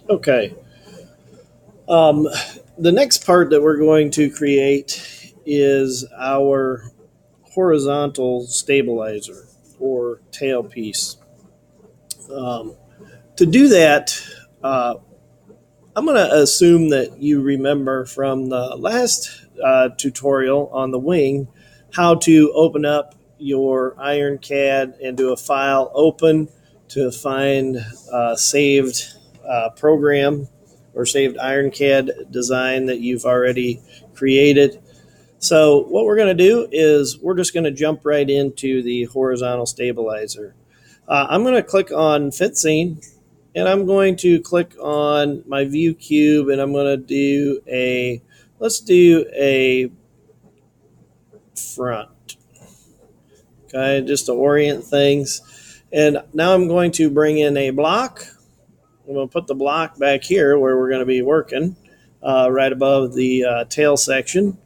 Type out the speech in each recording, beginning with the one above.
Okay. Um, the next part that we're going to create is our horizontal stabilizer or tailpiece. Um, to do that, uh, I'm going to assume that you remember from the last tutorial on the wing how to open up your IronCAD and do a file open to find saved program or saved IronCAD design that you've already created. So what we're going to do is we're just going to jump right into the horizontal stabilizer. I'm going to click on Fit Scene, and I'm going to click on my view cube, and I'm going to do let's do a front, okay, just to orient things. And now I'm going to bring in a block. I'm going to put the block back here where we're going to be working, right above the tail section.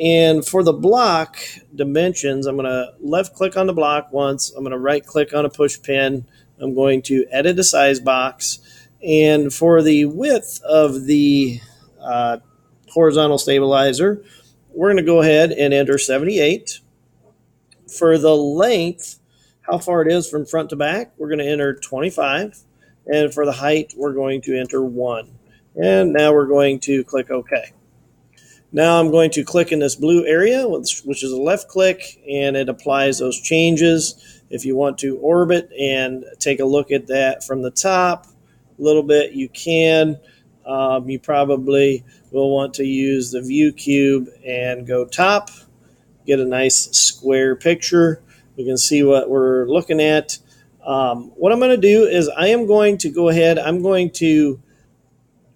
And for the block dimensions, I'm going to left click on the block once. I'm going to right click on a push pin. I'm going to edit a size box. And for the width of the uh, horizontal stabilizer, we're going to go ahead and enter 78. For the length, how far it is from front to back, we're going to enter 25. And for the height, we're going to enter 1. And now we're going to click OK. Now I'm going to click in this blue area, which is a left click, and it applies those changes. If you want to orbit and take a look at that from the top a little bit, you can. You probably will want to use the view cube and go top, get a nice square picture. We can see what we're looking at. What I'm going to do is I am going to go ahead, I'm going to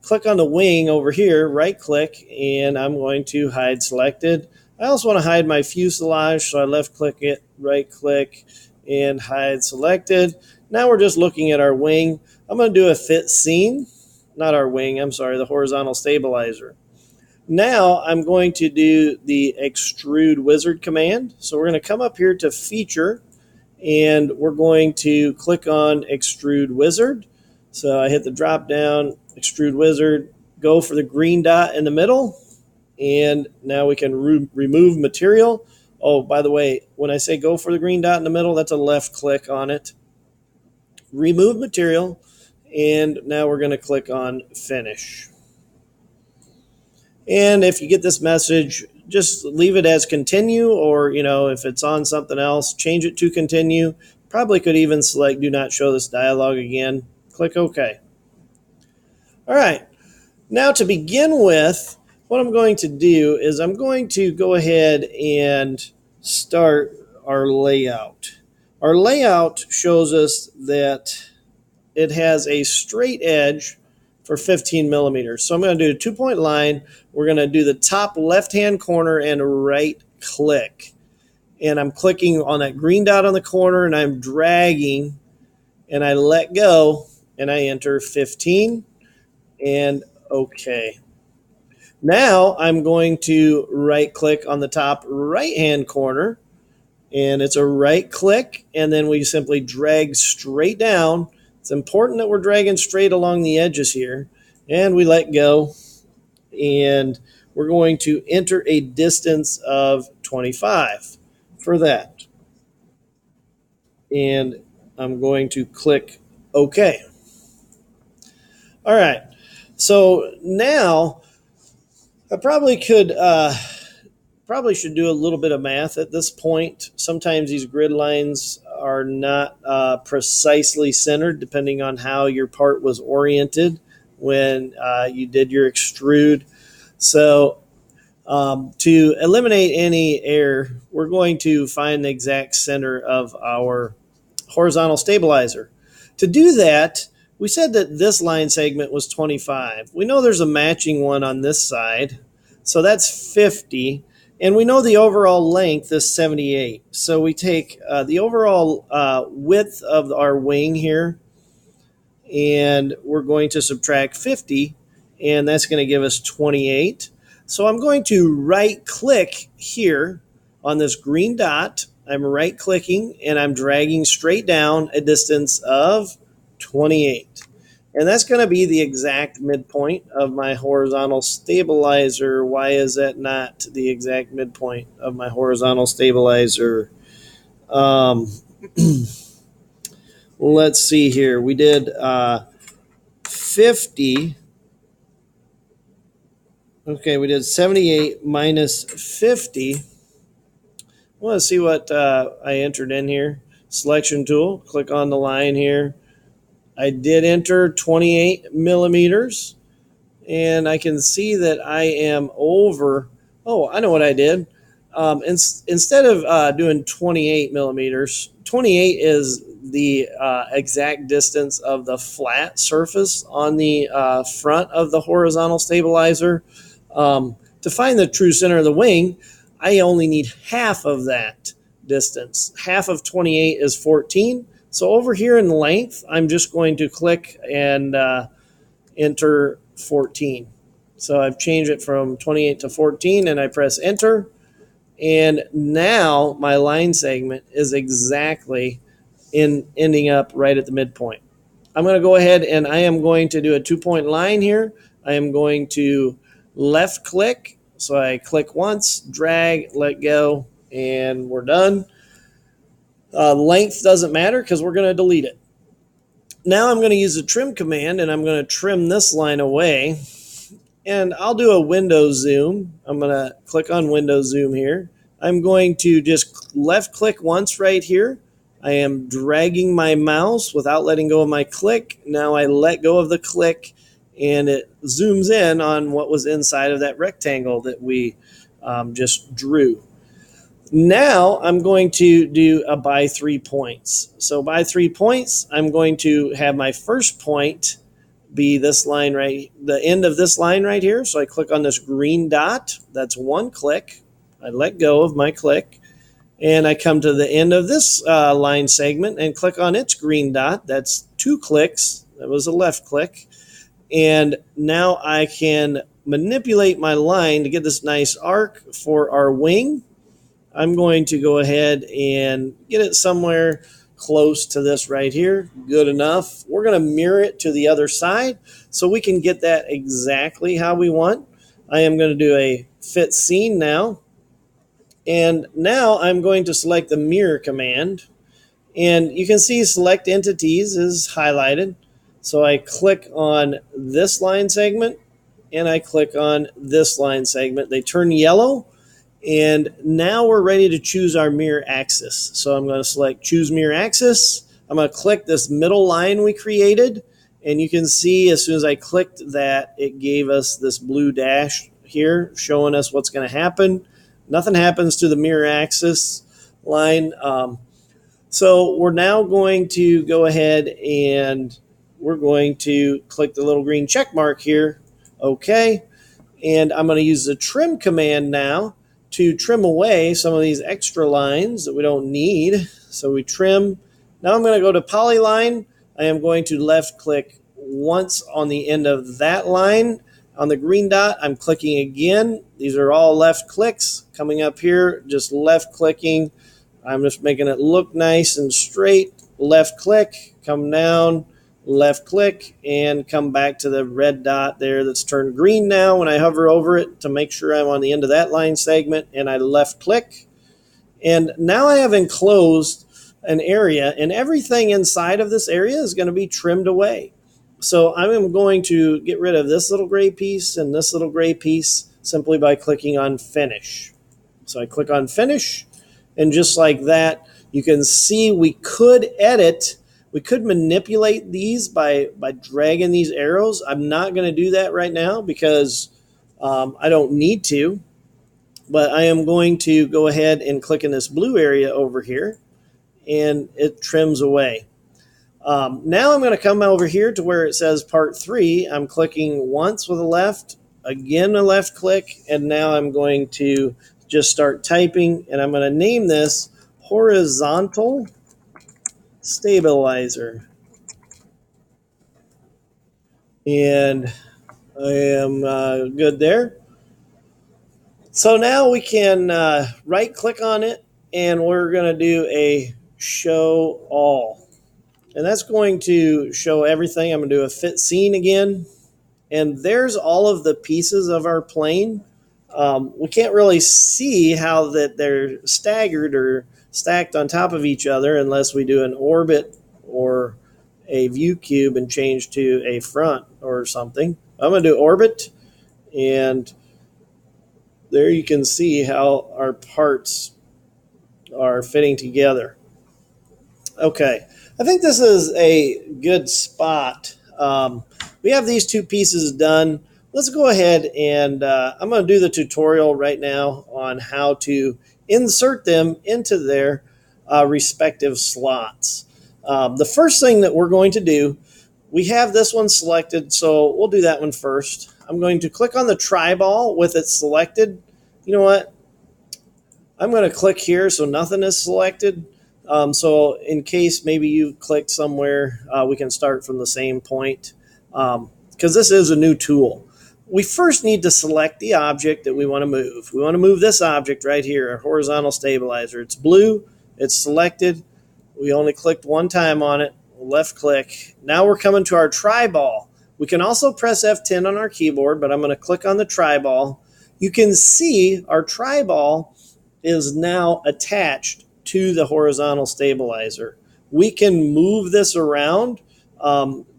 click on the wing over here, right click, and I'm going to hide selected. I also want to hide my fuselage, so I left click it, right click, and hide selected. Now we're just looking at our wing. I'm going to do a fit scene, not our wing, I'm sorry, the horizontal stabilizer. Now I'm going to do the extrude wizard command. So we're going to come up here to feature, and we're going to click on extrude wizard. So I hit the drop down, extrude wizard, go for the green dot in the middle, and now we can remove material. Oh, by the way, when I say go for the green dot in the middle, that's a left click on it. Remove material, and now we're going to click on finish. And if you get this message, just leave it as continue, or if it's on something else, change it to continue. Probably could even select do not show this dialog again. Click OK. All right. Now to begin with, what I'm going to do is I'm going to go ahead and start our layout. Our layout shows us that it has a straight edge for 15 millimeters. So I'm going to do a 2-point line. We're going to do the top left-hand corner and right click. And I'm clicking on that green dot on the corner, and I'm dragging, and I let go, and I enter 15, and OK. Now I'm going to right click on the top right-hand corner, and it's a right click, and then we simply drag straight down. It's important that we're dragging straight along the edges here, and we let go, and we're going to enter a distance of 25 for that. And I'm going to click OK. All right. So now I probably should do a little bit of math at this point. Sometimes these grid lines are not precisely centered depending on how your part was oriented when you did your extrude. So to eliminate any error, we're going to find the exact center of our horizontal stabilizer. To do that, we said that this line segment was 25. We know there's a matching one on this side, so that's 50. And we know the overall length is 78. So we take the overall width of our wing here, and we're going to subtract 50, and that's going to give us 28. So I'm going to right click here on this green dot. I'm right clicking, and I'm dragging straight down a distance of 28. And that's going to be the exact midpoint of my horizontal stabilizer. Why is that not the exact midpoint of my horizontal stabilizer? Um, let's see here. We did 50. Okay, we did 78 minus 50. I want to see what I entered in here. Selection tool, click on the line here. I did enter 28 millimeters, and I can see that I am over. Oh, I know what I did. Instead of doing 28 millimeters, 28 is the exact distance of the flat surface on the front of the horizontal stabilizer. To find the true center of the wing, I only need half of that distance. Half of 28 is 14. So over here in length, I'm just going to click and enter 14. So I've changed it from 28 to 14, and I press enter. And now my line segment is exactly ending up right at the midpoint. I'm going to go ahead and I am going to do a 2-point line here. I am going to left click. So I click once, drag, let go, and we're done. Length doesn't matter because we're going to delete it. Now I'm going to use the trim command, and I'm going to trim this line away. And I'll do a window zoom. I'm going to click on window zoom here. I'm going to just left click once right here. I am dragging my mouse without letting go of my click. Now I let go of the click, and it zooms in on what was inside of that rectangle that we just drew. Now I'm going to do a by 3 points. So by 3 points, I'm going to have my first point be this line right, the end of this line right here. So I click on this green dot. That's one click. I let go of my click, and I come to the end of this line segment and click on its green dot. That's 2 clicks. That was a left click. And now I can manipulate my line to get this nice arc for our wing. I'm going to go ahead and get it somewhere close to this right here. Good enough. We're going to mirror it to the other side so we can get that exactly how we want. I am going to do a fit scene now. And now I'm going to select the mirror command. And you can see select entities is highlighted. So I click on this line segment and I click on this line segment. They turn yellow. And now we're ready to choose our mirror axis. So I'm going to select choose mirror axis. I'm going to click this middle line we created. And you can see as soon as I clicked that, it gave us this blue dash here showing us what's going to happen. Nothing happens to the mirror axis line. So we're now going to go ahead and we're going to click the little green check mark here. Okay. And I'm going to use the trim command now to trim away some of these extra lines that we don't need. So we trim. Now I'm going to go to polyline. I am going to left click once on the end of that line. On the green dot, I'm clicking again. These are all left clicks. Coming up here, just left clicking. I'm just making it look nice and straight. Left click, come down, left click, and come back to the red dot there that's turned green now when I hover over it to make sure I'm on the end of that line segment, and I left click. And now I have enclosed an area, and everything inside of this area is going to be trimmed away. So I'm going to get rid of this little gray piece and this little gray piece simply by clicking on finish. So I click on finish, and just like that, you can see we could edit. We could manipulate these by dragging these arrows. I'm not going to do that right now because I don't need to. But I am going to go ahead and click in this blue area over here, and it trims away. Now I'm going to come over here to where it says part 3. I'm clicking once with a left, again a left click, and now I'm going to just start typing, and I'm going to name this horizontal stabilizer. And I am good there. So now we can right click on it, and we're going to do a show all. And that's going to show everything. I'm going to do a fit scene again. And there's all of the pieces of our plane. We can't really see how that they're staggered or stacked on top of each other unless we do an orbit or a view cube and change to a front or something. I'm going to do orbit, and there you can see how our parts are fitting together. Okay, I think this is a good spot. We have these two pieces done. Let's go ahead and I'm going to do the tutorial right now on how to insert them into their respective slots. The first thing that we're going to do, we have this one selected, so we'll do that one first. I'm going to click on the tri-ball with it selected. You know what? I'm going to click here so nothing is selected. So in case maybe you clicked somewhere, we can start from the same point because this is a new tool. We first need to select the object that we want to move. We want to move this object right here, our horizontal stabilizer. It's blue. It's selected. We only clicked one time on it. Left click. Now we're coming to our tri-ball. We can also press F10 on our keyboard, but I'm going to click on the tri-ball. You can see our tri-ball is now attached to the horizontal stabilizer. We can move this around.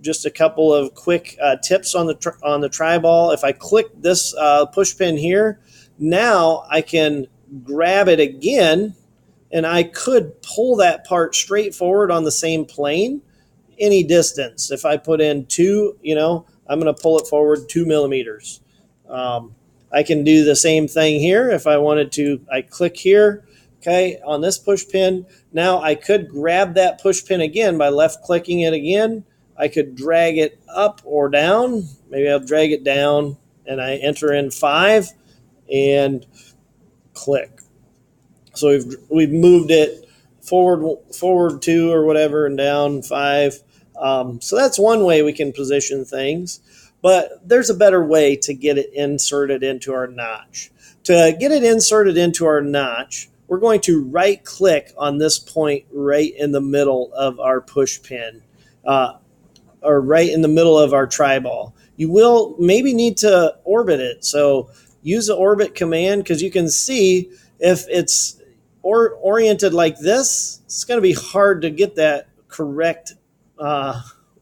Just a couple of quick tips on the tri-ball. If I click this push pin here, now I can grab it again, and I could pull that part straight forward on the same plane any distance. If I put in 2, I'm going to pull it forward 2 millimeters. I can do the same thing here if I wanted to. I click here, okay, on this push pin. Now I could grab that push pin again by left clicking it again. I could drag it up or down. Maybe I'll drag it down and I enter in 5 and click. So we've moved it forward 2 or whatever and down 5. So that's one way we can position things. But there's a better way to get it inserted into our notch. To get it inserted into our notch, we're going to right click on this point right in the middle of our push pin, or right in the middle of our tri-ball. You will maybe need to orbit it. So use the orbit command, because you can see if it's oriented like this, it's going to be hard to get that correct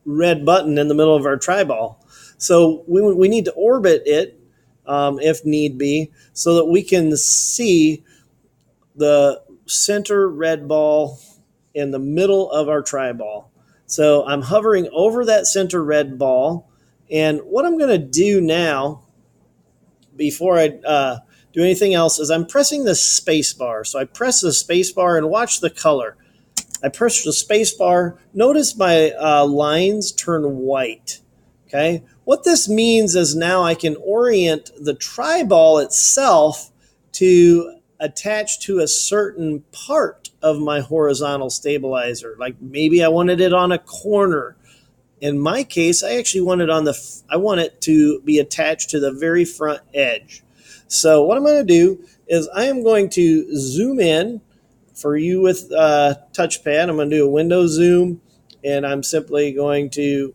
red button in the middle of our tri-ball. So we need to orbit it if need be, so that we can see the center red ball in the middle of our tri-ball. So I'm hovering over that center red ball, and what I'm going to do now, before I do anything else, is I'm pressing the space bar. So I press the space bar and watch the color. I press the space bar. Notice my lines turn white. Okay. What this means is now I can orient the tri-ball itself to attach to a certain part of my horizontal stabilizer. Like maybe I wanted it on a corner. In my case, I actually want it to be attached to the very front edge. So what I'm going to do is I am going to zoom in. For you with touchpad, I'm going to do a window zoom, and I'm simply going to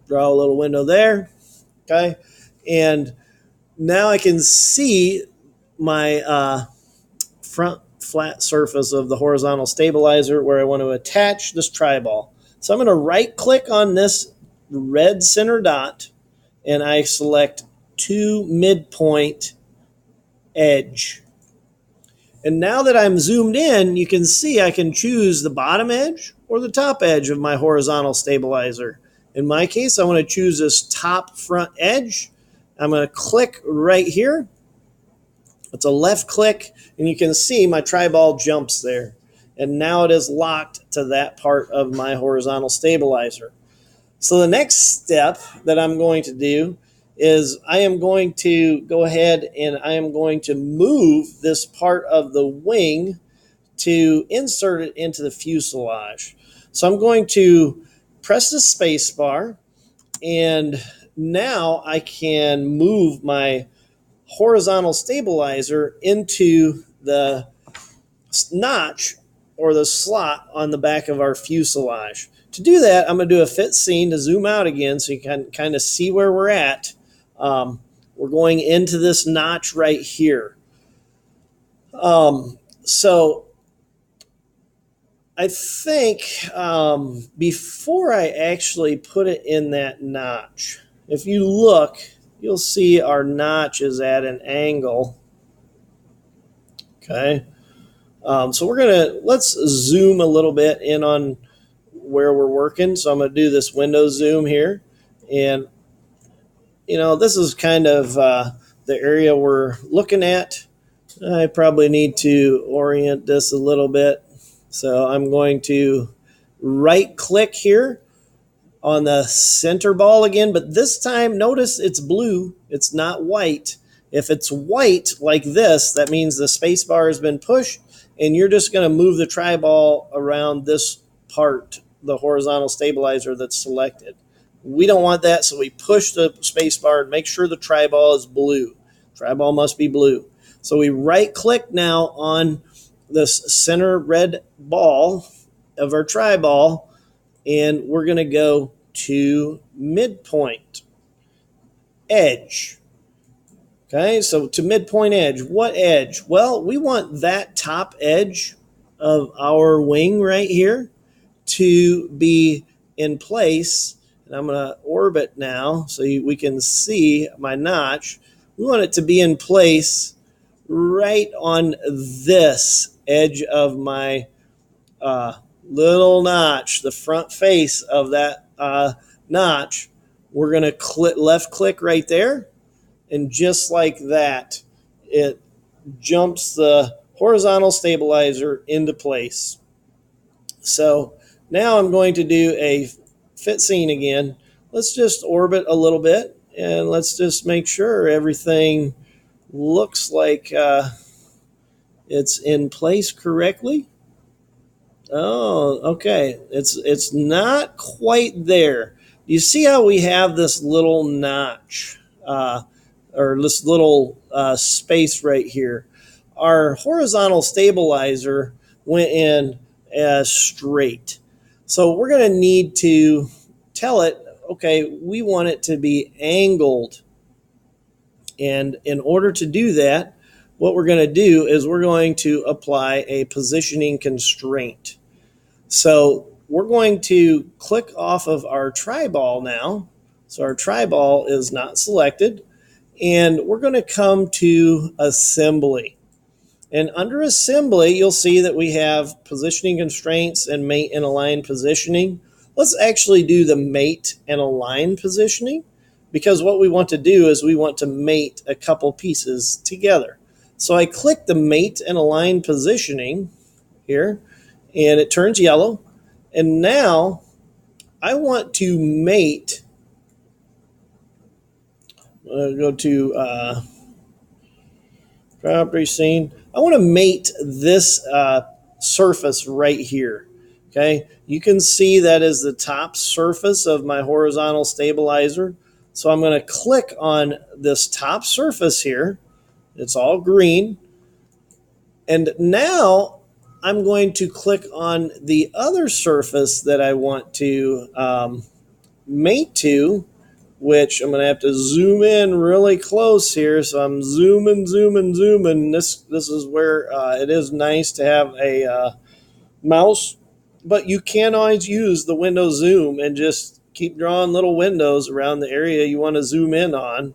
draw a little window there, okay? And now I can see my front flat surface of the horizontal stabilizer where I want to attach this tri-ball. So I'm going to right-click on this red center dot, and I select to midpoint edge. And now that I'm zoomed in, you can see I can choose the bottom edge or the top edge of my horizontal stabilizer. In my case, I want to choose this top front edge. I'm going to click right here. It's a left click, and you can see my tri-ball jumps there. And now it is locked to that part of my horizontal stabilizer. So the next step that I'm going to do is I am going to go ahead and I am going to move this part of the wing to insert it into the fuselage. So I'm going to press the space bar, and now I can move my horizontal stabilizer into the notch or the slot on the back of our fuselage. to do that, I'm going to do a fit scene to zoom out again so you can kind of see where we're at. We're going into this notch right here. So I think before I actually put it in that notch, if you look, you'll see our notch is at an angle. Okay. So let's zoom a little bit in on where we're working. So I'm going to do this window zoom here. And, this is kind of the area we're looking at. I probably need to orient this a little bit. So I'm going to right click here on the center ball again, but this time notice it's blue, it's not white. If it's white like this, that means the space bar has been pushed and you're just going to move the tri-ball around this part, the horizontal stabilizer that's selected. We don't want that, so we push the space bar and make sure the tri-ball is blue. Tri-ball must be blue. So we right click now on this center red ball of our tri-ball, and we're going to go to midpoint edge. Okay, so to midpoint edge. What edge? Well, we want that top edge of our wing right here to be in place. And I'm going to orbit now so we can see my notch. We want it to be in place right on this edge of my little notch, the front face of that notch. We're going to left click right there. And just like that, it jumps the horizontal stabilizer into place. So now I'm going to do a fit scene again. Let's just orbit a little bit and let's just make sure everything looks like it's in place correctly. Oh, okay. It's not quite there. You see how we have this little notch or this little space right here? Our horizontal stabilizer went in straight. So we're going to need to tell it, okay, we want it to be angled. And in order to do that, what we're going to do is we're going to apply a positioning constraint. So we're going to click off of our tri-ball now. So our tri-ball is not selected. And we're going to come to assembly. And under assembly, you'll see that we have positioning constraints and mate and align positioning. Let's actually do the mate and align positioning, because what we want to do is we want to mate a couple pieces together. So I click the mate and align positioning here, and it turns yellow. And now I want to mate. Go to property scene. I want to mate this surface right here. Okay, you can see that is the top surface of my horizontal stabilizer. So I'm going to click on this top surface here. It's all green. And now I'm going to click on the other surface that I want to mate to, which I'm going to have to zoom in really close here. So I'm zooming. This is where it is nice to have a mouse, but you can always use the window zoom and just keep drawing little windows around the area you want to zoom in on.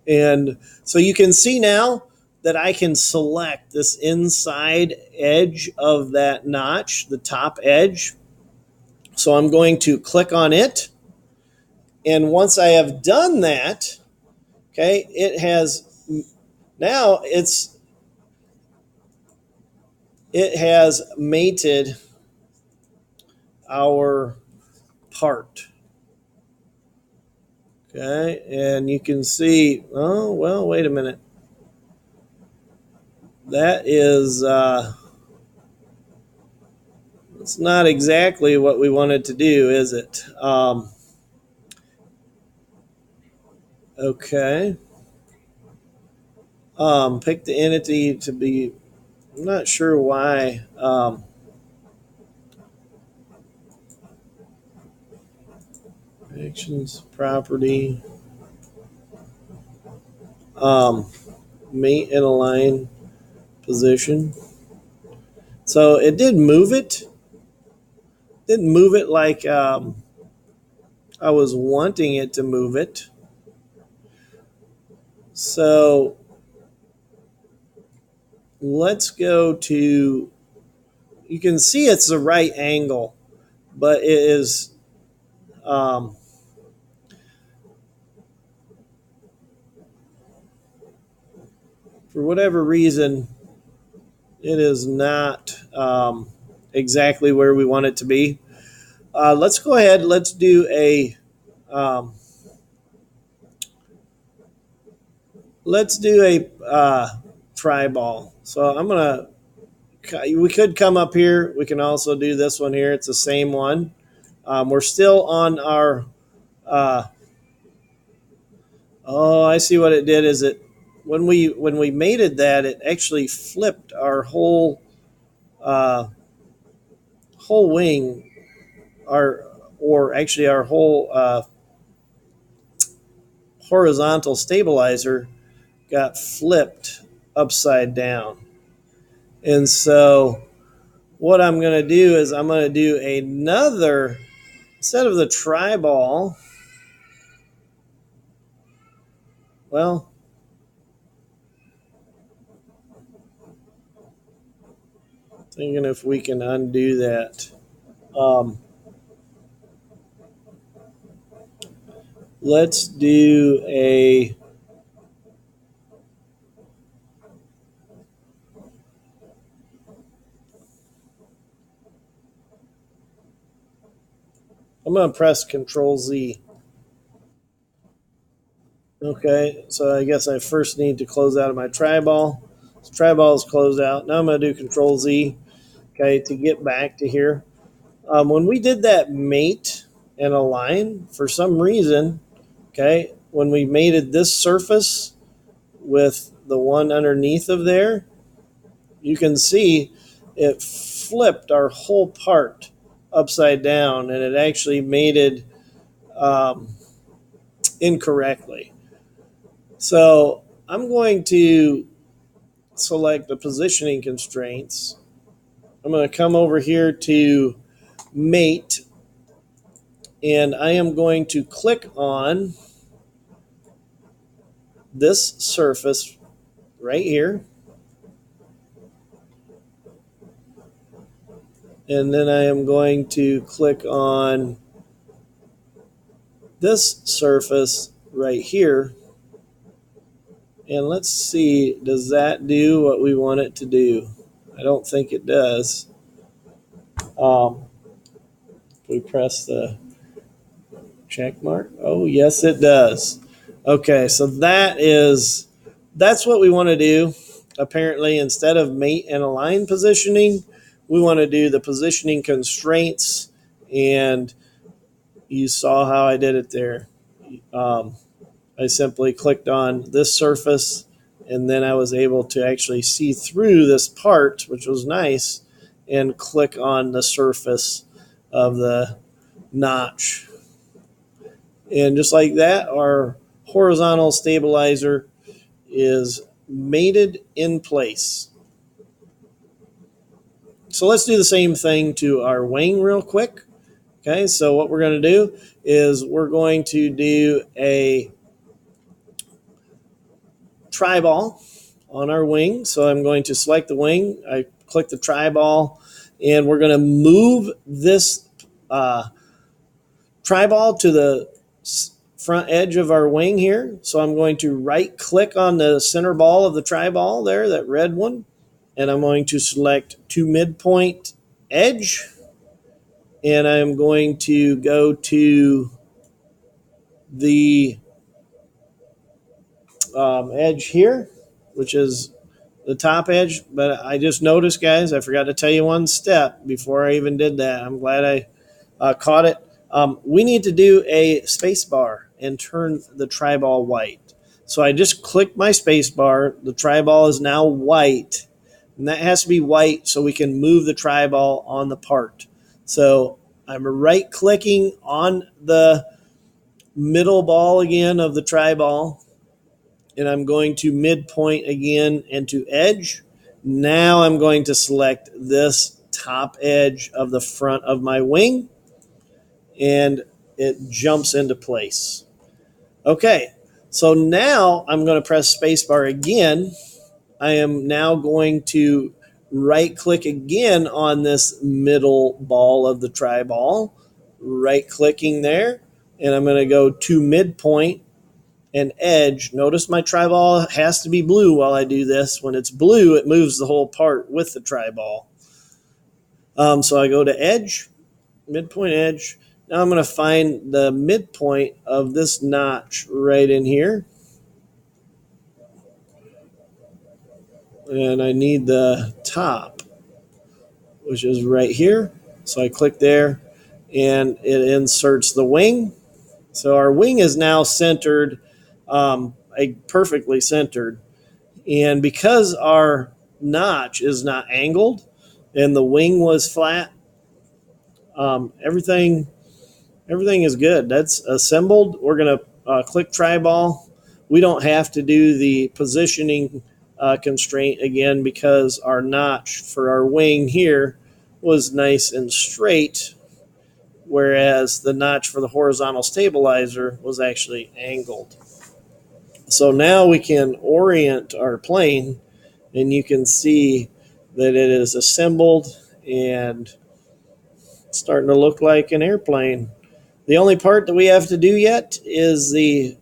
And so you can see now that I can select this inside edge of that notch, the top edge. So I'm going to click on it. And once I have done that, okay, it has mated our part. Okay, and you can see, oh, well, wait a minute. That is, it's not exactly what we wanted to do, is it? Okay. Pick the entity to be, I'm not sure why. actions, property, mate and align position. So it did move it. Didn't move it like I was wanting it to move it. So let's go to, you can see it's the right angle, but it is, for whatever reason, it is not exactly where we want it to be. Let's go ahead. Let's do a try ball. So I'm gonna. We could come up here. We can also do this one here. It's the same one. We're still on our. Oh, I see what it did. Is it when we mated that, it actually flipped our uh, whole wing, our whole horizontal stabilizer got flipped upside down. And so what I'm going to do is I'm going to do another, instead of the tri-ball, well, thinking if we can undo that. Let's do a, I'm going to press Control Z. Okay, so I guess I first need to close out of my tri-ball. So tri-ball is closed out. Now I'm going to do Control Z, okay, to get back to here. When we did that mate and align, for some reason, okay, when we mated this surface with the one underneath of there, you can see it flipped our whole part upside down, and it actually mated incorrectly. So I'm going to select the positioning constraints. I'm going to come over here to mate, and I am going to click on this surface right here. And then I am going to click on this surface right here. And let's see, does that do what we want it to do? I don't think it does. We press the check mark. Oh, yes, it does. Okay, so that's what we want to do. Apparently, instead of mate and align positioning, we want to do the positioning constraints. And you saw how I did it there. I simply clicked on this surface, and then I was able to actually see through this part, which was nice, and click on the surface of the notch. And just like that, our horizontal stabilizer is mated in place. So let's do the same thing to our wing real quick. Okay, so what we're going to do is we're going to do a tri-ball on our wing. So I'm going to select the wing. I click the tri-ball, and we're going to move this tri-ball to the front edge of our wing here. So I'm going to right click on the center ball of the tri-ball there, that red one, and I'm going to select to midpoint edge, and I'm going to go to the edge here, which is the top edge. But I just noticed, guys, I forgot to tell you one step before I even did that. I'm glad I caught it. We need to do a space bar and turn the tri-ball white. So I just clicked my space bar. The tri-ball is now white, and that has to be white so we can move the tri-ball on the part. So I'm right clicking on the middle ball again of the tri-ball, and I'm going to midpoint again and to edge. Now I'm going to select this top edge of the front of my wing, and it jumps into place. Okay, so now I'm going to press spacebar again. I am now going to right click again on this middle ball of the tri-ball, right clicking there, and I'm going to go to midpoint and edge. Notice my tri-ball has to be blue while I do this. When it's blue, it moves the whole part with the tri-ball. So I go to edge, midpoint edge. Now I'm going to find the midpoint of this notch right in here. And I need the top, which is right here. So I click there and it inserts the wing. So our wing is now centered, perfectly centered. And because our notch is not angled and the wing was flat, everything is good. That's assembled. We're going to click tri-ball. We don't have to do the positioning constraint again because our notch for our wing here was nice and straight, whereas the notch for the horizontal stabilizer was actually angled. So now we can orient our plane, and you can see that it is assembled and starting to look like an airplane. The only part that we have to do yet is the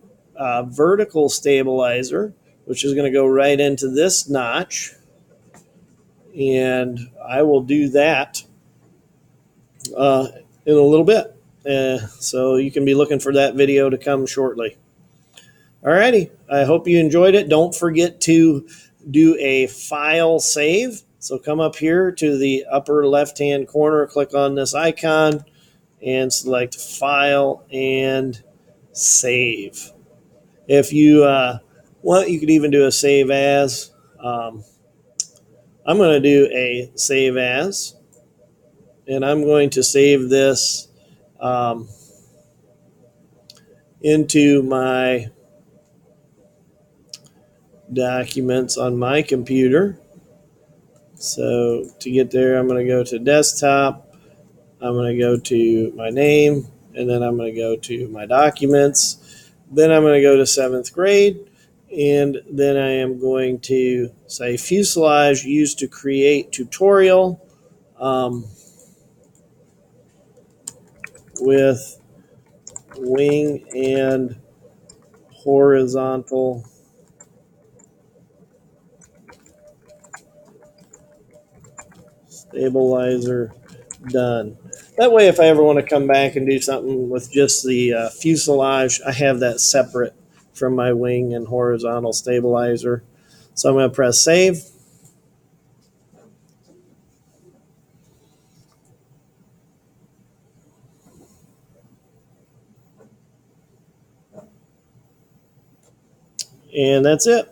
vertical stabilizer, which is going to go right into this notch. And I will do that in a little bit. So you can be looking for that video to come shortly. Alrighty, I hope you enjoyed it. Don't forget to do a file save. So come up here to the upper left-hand corner, click on this icon, and select File and Save. If you want, you could even do a Save As. I'm going to do a Save As, and I'm going to save this into my documents on my computer. So to get there, I'm going to go to Desktop. I'm going to go to my name, and then I'm going to go to my documents. Then I'm going to go to 7th grade, and then I am going to say fuselage used to create tutorial with wing and horizontal stabilizer done. That way, if I ever want to come back and do something with just the fuselage, I have that separate from my wing and horizontal stabilizer. So I'm going to press save. And that's it.